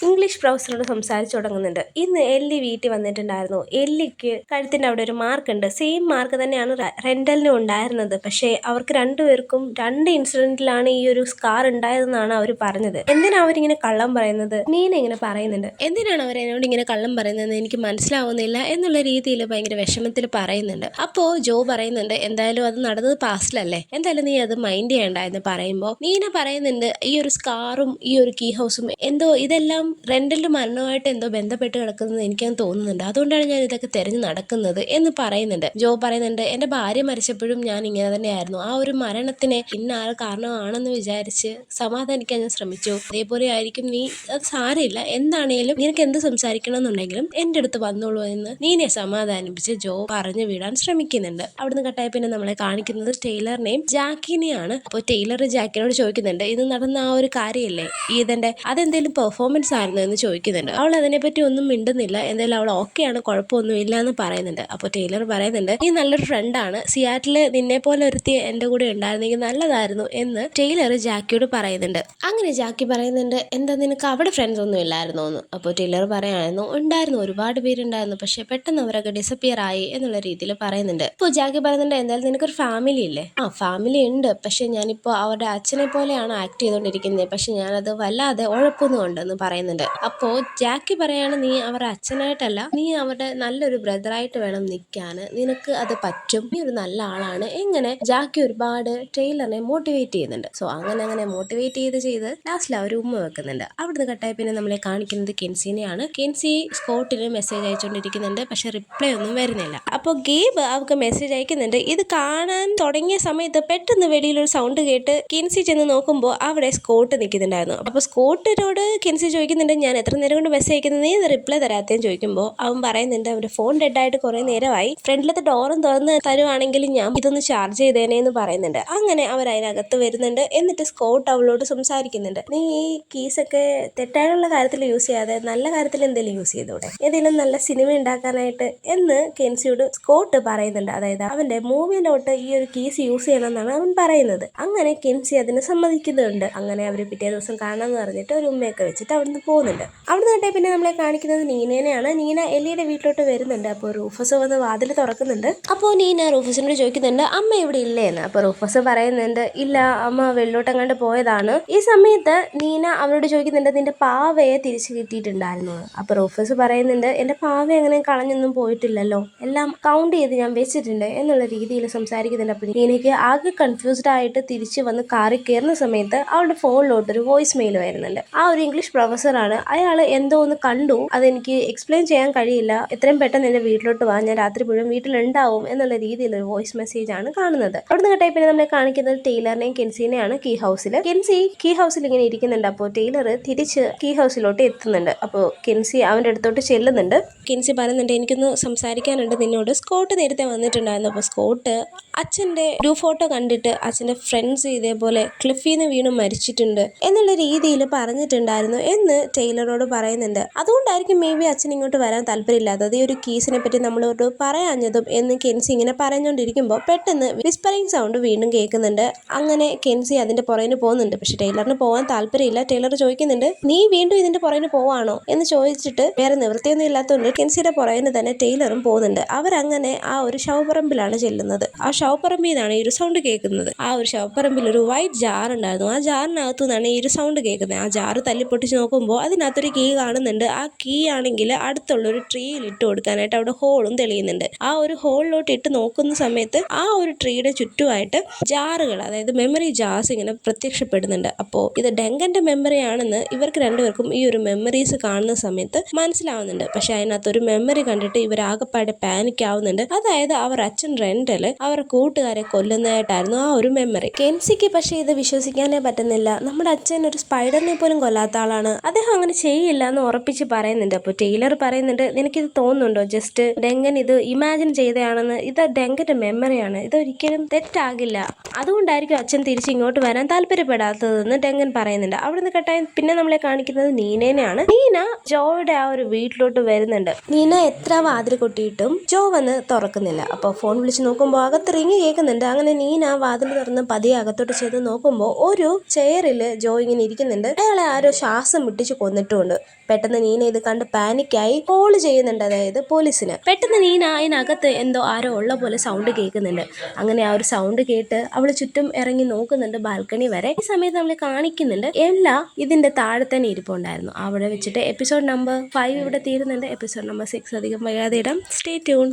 ഇംഗ്ലീഷ് പ്രൊഫസറോട് സംസാരിച്ചു തുടങ്ങുന്നുണ്ട്. ഇന്ന് എല്ലി വീട്ടിൽ വന്നിട്ടുണ്ടായിരുന്നു. എല്ലിക്ക് കഴുത്തിന്റെ അവിടെ ഒരു മാർക്ക് ഉണ്ട്, സെയിം മാർക്ക് തന്നെയാണ് റെന്റലിനും ഉണ്ടായിരുന്നത്. പക്ഷേ അവർക്ക് രണ്ടുപേർക്കും 2 ഇൻസിഡന്റിലാണ് ഈ ഒരു സ്കാർ ഉണ്ടായതെന്നാണ് അവർ പറഞ്ഞത്. എന്തിനാ അവരിങ്ങനെ കള്ളം പറയുന്നത്? നീന ഇങ്ങനെ പറയുന്നുണ്ട്, എന്തിനാണ് അവർ എന്നോട് ഇങ്ങനെ കള്ളം പറയുന്നത് എനിക്ക് മനസ്സിലാവുന്നില്ല എന്നുള്ള രീതിയിൽ ഭയങ്കര വിഷമത്തിൽ പറയുന്നുണ്ട്. അപ്പോൾ ജോ പറയുന്നുണ്ട്, എന്തായാലും അത് നടന്നത് പാസ്റ്റിലല്ലേ, എന്തായാലും നീ അത് മൈൻഡ് ചെയ്യണ്ട എന്ന് പറയുമ്പോൾ നീന പറയുന്നുണ്ട്, ഈ ഒരു സ്കാറും ഈ ഒരു കീ ഹൗസും എന്തോ ഇതെല്ലാം റെന്റലിന്റെ മരണമായിട്ട് എന്തോ ബന്ധപ്പെട്ട് കിടക്കുന്നത് എനിക്കത് തോന്നുന്നുണ്ട്, അതുകൊണ്ടാണ് ഞാൻ ഇതൊക്കെ തിരഞ്ഞു നടക്കുന്നത് എന്ന് പറയുന്നുണ്ട്. ജോ പറയുന്നുണ്ട്, എന്റെ ഭാര്യ മരിച്ചപ്പോഴും ഞാൻ ഇങ്ങനെ തന്നെയായിരുന്നു, ആ ഒരു മരണത്തിന് ഇന്നാൾ കാരണമാണെന്ന് വിചാരിച്ച് സമാധാനിക്കാൻ ഞാൻ ശ്രമിച്ചു, അതേപോലെ ആയിരിക്കും നീ, അത് സാരമില്ല, എന്താണേലും നിനക്ക് എന്ത് സംസാരിക്കണം എന്നുണ്ടെങ്കിലും എന്റെ അടുത്ത് വന്നോളൂ എന്ന് നീനെ സമാധാനിപ്പിച്ച് ജോ പറഞ്ഞു വിടാൻ ശ്രമിക്കുന്നുണ്ട്. അവിടുന്ന് കട്ടായ പിന്നെ നമ്മളെ കാണിക്കുന്നത് ടൈലറിനെയും ജാക്കിനെയാണ്. അപ്പോൾ ടൈലർ ജാക്കിനോട് ചോദിക്കുന്നുണ്ട്, ഇത് നടന്ന ആ ഒരു കാര്യമല്ലേ ഈദന്റെ, അതെന്തെങ്കിലും പെർഫോമൻസ് ആയിരുന്നു എന്ന് ചോദിക്കുന്നുണ്ട്. അവൾ അതിനെപ്പറ്റി ഒന്നും മിണ്ടുന്നില്ല, എന്തായാലും അവൾ ഓക്കെയാണ്, കുഴപ്പമൊന്നും ഇല്ല എന്ന് പറയുന്നുണ്ട്. അപ്പോൾ ടൈലർ പറയുന്നുണ്ട്, നീ നല്ലൊരു ഫ്രണ്ടാണ്, സിയാറ്റില് നിന്നെ പോലെ ഒരുത്തി എന്റെ കൂടെ ഉണ്ടായിരുന്നെങ്കിൽ നല്ലതായിരുന്നു എന്ന് ടൈലർ ജാക്കിയോട് പറയുന്നുണ്ട്. അങ്ങനെ ജാക്കി പറയുന്നുണ്ട്, എന്താ നിനക്ക് അവിടെ ഫ്രണ്ട്സ് ഒന്നും ഇല്ലായിരുന്നോ എന്ന്. അപ്പോൾ ടൈലർ പറയായിരുന്നു, ഉണ്ടായിരുന്നു, ഒരുപാട് പേരുണ്ടായിരുന്നു, പക്ഷെ പെട്ടെന്ന് അവരൊക്കെ ഡിസപ്പിയർ ആയി എന്നുള്ള രീതിയിൽ പറയുന്നുണ്ട്. ഇപ്പോൾ ജാക്കി പറയുന്നുണ്ട്, എന്തായാലും നിനക്കൊരു ഫാമിലി ഇല്ലേ? ആ ഫാമിലി ഉണ്ട്, പക്ഷെ ഞാനിപ്പോൾ അവരുടെ അച്ഛനെ പോലെയാണ് ആക്ട് ചെയ്തുകൊണ്ടിരിക്കുന്നത്, പക്ഷെ ഞാനത് വല്ലാതെ ഉഴപ്പുന്നുണ്ടെന്ന് പറയുന്നുണ്ട്. അപ്പോൾ ജാക്കി പറയാണ്, നീ അവരുടെ അച്ഛനായിട്ടല്ല, നീ അവരുടെ നല്ലൊരു ബ്രദറായിട്ട് വേണം നിൽക്കാൻ, നിനക്ക് അത് പറ്റും, നീ ഒരു നല്ല ആളാണ്. എങ്ങനെ ജാക്കി ഒരുപാട് ടൈലറിനെ മോട്ടിവേറ്റ് ചെയ്യുന്നുണ്ട്. സോ അങ്ങനെ മോട്ടിവേറ്റ് ചെയ്ത് ലാസ്റ്റിൽ അവർ ഉമ്മ വെക്കുന്നുണ്ട്. അവിടുന്ന് കട്ടായി പിന്നെ നമ്മളെ കാണിക്കുന്നത് കെൻസിനെയാണ്. കെൻസി സ്കോട്ടിന് മെസ്സേജ് അയച്ചുകൊണ്ടിരിക്കുന്നുണ്ട്, പക്ഷെ റിപ്ലൈ ഒന്നും വരുന്നില്ല. അപ്പോൾ ഗേബ് അവർക്ക് മെസ്സേജ് അയക്കുന്നുണ്ട്. ഇത് കാണാൻ തുടങ്ങിയ സമയത്ത് പെട്ടെന്ന് വെളിയിലൊരു സൗണ്ട് കേട്ട് കെൻസി ചെന്ന് നോക്കുമ്പോൾ അവിടെ സ്കോട്ട് നിൽക്കുന്നുണ്ടായിരുന്നു. അപ്പോൾ സ്കോട്ടിനോട് കെൻസി ചോദിക്കുന്നുണ്ട്, ഞാൻ എത്ര നേരം കൊണ്ട് മെസ്സേജ് അയക്കുന്നത്, നീ റിപ്ലൈ തരാത്തേന്ന് ചോദിക്കുമ്പോൾ അവൻ പറയുന്നുണ്ട്, അവന്റെ ഫോൺ ഡെഡായിട്ട് കുറെ നേരമായി, ഫ്രണ്ടിലത്തെ ഡോറും തുറന്ന് തരുവാണെങ്കിൽ ഞാൻ ഇതൊന്ന് ചാർജ് ചെയ്തേനെ എന്ന് പറയുന്നുണ്ട്. അങ്ങനെ അവർ അതിനകത്ത് വരുന്നുണ്ട്. എന്നിട്ട് സ്കോട്ട് അവളോട് സംസാരിക്കുന്നുണ്ട്, നീ ഈ കീസൊക്കെ തെറ്റായുള്ള കാര്യത്തിൽ യൂസ് ചെയ്യാതെ നല്ല കാര്യത്തിൽ എന്തെങ്കിലും യൂസ് ചെയ്തൂടെ, ഏതെങ്കിലും നല്ല സിനിമ ഉണ്ടാക്കാനായിട്ട് എന്ന് കെൻസിയോട് സ്കോട്ട് പറയുന്നുണ്ട്. അതായത് അവന്റെ മൂവിയിലോട്ട് ഈ ഒരു കീസ് യൂസ് ചെയ്യണം എന്നാണ് അവൻ പറയുന്നത്. അങ്ങനെ കെൻസി അതിന് സമ്മതിക്കുന്നുണ്ട്. അങ്ങനെ അവർ പിറ്റേ ദിവസം കാണാമെന്ന് പറഞ്ഞിട്ട് ഒരു ഉമ്മയൊക്കെ വെച്ചിട്ട് അവിടുന്ന് പോകുന്നുണ്ട്. അവിടുന്ന് കണ്ടേ പിന്നെ നമ്മളെ കാണിക്കുന്നത് നീനേനെയാണ്. നീന എല്ലിയുടെ വീട്ടിലോട്ട് വരുന്നുണ്ട്. അപ്പോൾ റൂഫസ് വന്ന് വാതിൽ തുറക്കുന്നുണ്ട്. അപ്പോൾ നീന റൂഫസിനോട് ചോദിക്കുന്നുണ്ട്, അമ്മ ഇവിടെ ഇല്ലേ എന്ന്. അപ്പോൾ റൂഫസ് പറയുന്നുണ്ട്, ഇല്ല, അമ്മ വെള്ളോട്ടങ്ങാണ്ട് പോയതാണ്. ഈ സമയത്ത് നീന അവനോട് ചോദിക്കുന്നുണ്ട്, നിന്റെ പാവയെ തിരിച്ചു കിട്ടിയിട്ടുണ്ടായിരുന്നു. അപ്പോൾ റൂഫസ് പറയുന്നുണ്ട്, എന്റെ പാവ എങ്ങനെ കളഞ്ഞൊന്നും പോയിട്ടില്ലല്ലോ, എല്ലാം കൗണ്ട് ചെയ്ത് ഞാൻ വെച്ചിട്ടുണ്ട് എന്നുള്ള രീതിയിൽ സംസാരിക്കുന്നുണ്ട്. അപ്പോൾ നീനയ്ക്ക് ആകെ കൺഫ്യൂസ്ഡ് ആയിട്ട് തിരിച്ചു വന്ന് കാറിൽ കയറുന്ന സമയത്ത് അവളുടെ ഫോണിലോട്ടൊരു വോയിസ് മെയിൽ വരുന്നുണ്ട്. ആ ഒരു ഇംഗ്ലീഷ് പ്രൊഫസറാണ്. അയാൾ എന്തോ ഒന്ന് കണ്ടു, അതെനിക്ക് എക്സ്പ്ലെയിൻ ചെയ്യാൻ കഴിയില്ല, എത്രയും പെട്ടെന്ന് എന്റെ വീട്ടിലോട്ട് വാ, ഞാൻ രാത്രി മുഴുവൻ വീട്ടിലുണ്ടാവും എന്നുള്ള രീതിയിൽ ഒരു വോയിസ് മെസ്സേജ് ആണ് കാണുന്നത്. അവിടുന്ന് കേട്ടാൽ പിന്നെ നമ്മളെ കാണിക്കുന്നത് ടൈലറിനെയും കെൻസിനെയാണ് കീ ഹൗസിൽ. കെൻസി കീ ഹൗസിൽ ഇങ്ങനെ ഇരിക്കുന്നുണ്ട്. അപ്പോൾ ടൈലർ തിരിച്ച് കീ ഹൗസിലോട്ട് എത്തുന്നുണ്ട്. അപ്പോൾ കെൻസി അവന്റെ അടുത്തോട്ട് ചെല്ലുന്നുണ്ട്. കെൻസി പറയുന്നുണ്ട്, എനിക്കൊന്ന് സംസാരിക്കാനുണ്ട് നിന്നോട്. സ്കോട്ട് നേരത്തെ വന്നിട്ടുണ്ടായിരുന്നു. അപ്പോൾ സ്കോട്ട് അച്ഛൻ്റെ ഒരു ഫോട്ടോ കണ്ടിട്ട് അച്ഛൻ്റെ ഫ്രണ്ട്സ് ഇതേപോലെ ക്ലിഫിന്ന് വീണ് മരിച്ചിട്ടുണ്ട് എന്നുള്ള രീതിയിൽ പറഞ്ഞിട്ടുണ്ടായിരുന്നു എന്ന് ടൈലറോട് പറയുന്നുണ്ട്. അതുകൊണ്ടായിരിക്കും മേ ബി അച്ഛൻ ഇങ്ങോട്ട് വരാൻ താല്പര്യമില്ലാത്തത്, ഈ ഒരു കീസിനെ പറ്റി നമ്മളോട് പറയാഞ്ഞതും എന്ന് കെൻസി ഇങ്ങനെ പറഞ്ഞുകൊണ്ടിരിക്കുമ്പോൾ പെട്ടെന്ന് വിസ്പറിങ് സൗണ്ട് വീണ്ടും കേൾക്കുന്നുണ്ട്. അങ്ങനെ കെൻസി അതിന്റെ പുറകിന് പോകുന്നുണ്ട്. പക്ഷെ ടൈലറിന് പോകാൻ താല്പര്യമില്ല. ടൈലർ ചോദിക്കുന്നുണ്ട്, നീ വീണ്ടും ഇതിന്റെ പുറകിന് പോവാണോ എന്ന് ചോദിച്ചിട്ട് വേറെ നിവൃത്തിയൊന്നും ഇല്ലാത്തതുകൊണ്ട് കെൻസിയുടെ പുറകിന് തന്നെ ടൈലറും പോകുന്നുണ്ട്. അവരങ്ങനെ ആ ഒരു ശവപ്പറമ്പിലാണ് ചെല്ലുന്നത്. ആ ശവപ്പറമ്പിൽ നിന്നാണ് ഈ ഒരു സൗണ്ട് കേൾക്കുന്നത്. ആ ഒരു ശവപ്പറമ്പിൽ ഒരു വൈറ്റ് ജാർ ഉണ്ടായിരുന്നു. ആ ജാറിനകത്തു നിന്നാണ് ഈ ഒരു സൗണ്ട് കേൾക്കുന്നത്. ആ ജാറ് തല്ലിപ്പൊട്ടിച്ച് നോക്കുമ്പോൾ അതിനകത്തൊരു കീ കാണുന്നുണ്ട്. ആ കീ ആണെങ്കിൽ അടുത്തുള്ള ഒരു ട്രീയിൽ ഇട്ട് കൊടുക്കാനായിട്ട് അവിടെ ഹോളും തെളിയുന്നുണ്ട്. ആ ഒരു ഹോളിലോട്ട് ഇട്ട് നോക്കുന്ന സമയത്ത് ആ ഒരു ട്രീയുടെ ചുറ്റുമായിട്ട് ജാറുകൾ, അതായത് മെമ്മറി ജാർസ് ഇങ്ങനെ പ്രത്യക്ഷപ്പെടുന്നുണ്ട്. അപ്പോൾ ഇത് ഡെങ്കന്റെ മെമ്മറി ആണെന്ന് ഇവർക്ക് രണ്ടുപേർക്കും ഈ ഒരു മെമ്മറീസ് കാണുന്ന സമയത്ത് മനസ്സിലാവുന്നുണ്ട്. പക്ഷെ അതിനകത്തൊരു മെമ്മറി കണ്ടിട്ട് ഇവരാകെപ്പാടെ പാനിക് ആവുന്നുണ്ട്. അതായത് അവർ അച്ഛൻ റെന്റല് അവരുടെ കൂട്ടുകാരെ കൊല്ലുന്നതായിട്ടായിരുന്നു ആ ഒരു മെമ്മറി. കെൻസിക്ക് പക്ഷെ ഇത് വിശ്വസിക്കാനേ പറ്റുന്നില്ല. നമ്മുടെ അച്ഛൻ ഒരു സ്പൈഡറിനെ പോലും കൊല്ലാത്ത ആളാണ്, അദ്ദേഹം അങ്ങനെ ചെയ്യില്ല എന്ന് ഉറപ്പിച്ച് പറയുന്നുണ്ട്. അപ്പോൾ ടൈലർ പറയുന്നുണ്ട്, നിനക്കിത് തോന്നുന്നുണ്ടോ ജസ്റ്റ് ഡെങ്കൻ ഇത് ഇമാജിൻ ചെയ്തതാണെന്ന്? ഇത് ഡെങ്കന്റെ മെമ്മറിയാണ്, ഇതൊരിക്കലും തെറ്റാകില്ല, അതുകൊണ്ടായിരിക്കും അച്ഛൻ തിരിച്ച് ഇങ്ങോട്ട് വരാൻ താല്പര്യപ്പെടാത്തതെന്ന് ഡെങ്കൻ പറയുന്നുണ്ട്. അവിടുന്ന് കട്ടായി പിന്നെ നമ്മളെ കാണിക്കുന്നത് നീനേനെയാണ്. നീന ജോയുടെ ആ ഒരു വീട്ടിലോട്ട് വരുന്നുണ്ട്. നീന എത്ര വാതിൽ കൊട്ടിയിട്ടും ജോ വന്ന് തുറക്കുന്നില്ല. അപ്പോൾ ഫോൺ വിളിച്ച് നോക്കുമ്പോൾ അകത്ത് റിങ് കേൾക്കുന്നുണ്ട്. അങ്ങനെ നീന വാതിൽ തുറന്ന് പതിയെ അകത്തോട്ട് ചെന്ന് നോക്കുമ്പോൾ ഒരു ചെയറിൽ ജോ ഇങ്ങനെ ഇരിക്കുന്നുണ്ട്. അയാളെ ആരോ ശ്വാസം മുട്ടിച്ച് കൊന്നിട്ടുമുണ്ട്. പെട്ടെന്ന് നീന ഇത് കണ്ട് പാനിക്കായി കോൾ ചെയ്യുന്നുണ്ട്, അതായത് പോലീസിന്. പെട്ടെന്ന് നീന അതിനകത്ത് എന്തോ ആരോ ഉള്ള പോലെ സൗണ്ട് കേൾക്കുന്നുണ്ട്. അങ്ങനെ ആ ഒരു സൗണ്ട് കേട്ട് അവൾ ചുറ്റും ഇറങ്ങി നോക്കുന്നുണ്ട്, ബാൽക്കണി വരെ. ഈ സമയത്ത് നമ്മൾ കാണിക്കുന്നുണ്ട് എല്ല ഇതിന്റെ താഴെ തന്നെ ഇരിപ്പുണ്ടായിരുന്നു. അവിടെ വെച്ചിട്ട് എപ്പിസോഡ് നമ്പർ 5 ഇവിടെ തീരുന്നുണ്ട്. എപ്പിസോഡ് നമ്പർ 6 അധികം വൈകാതെ ഇടാം. Stay tune.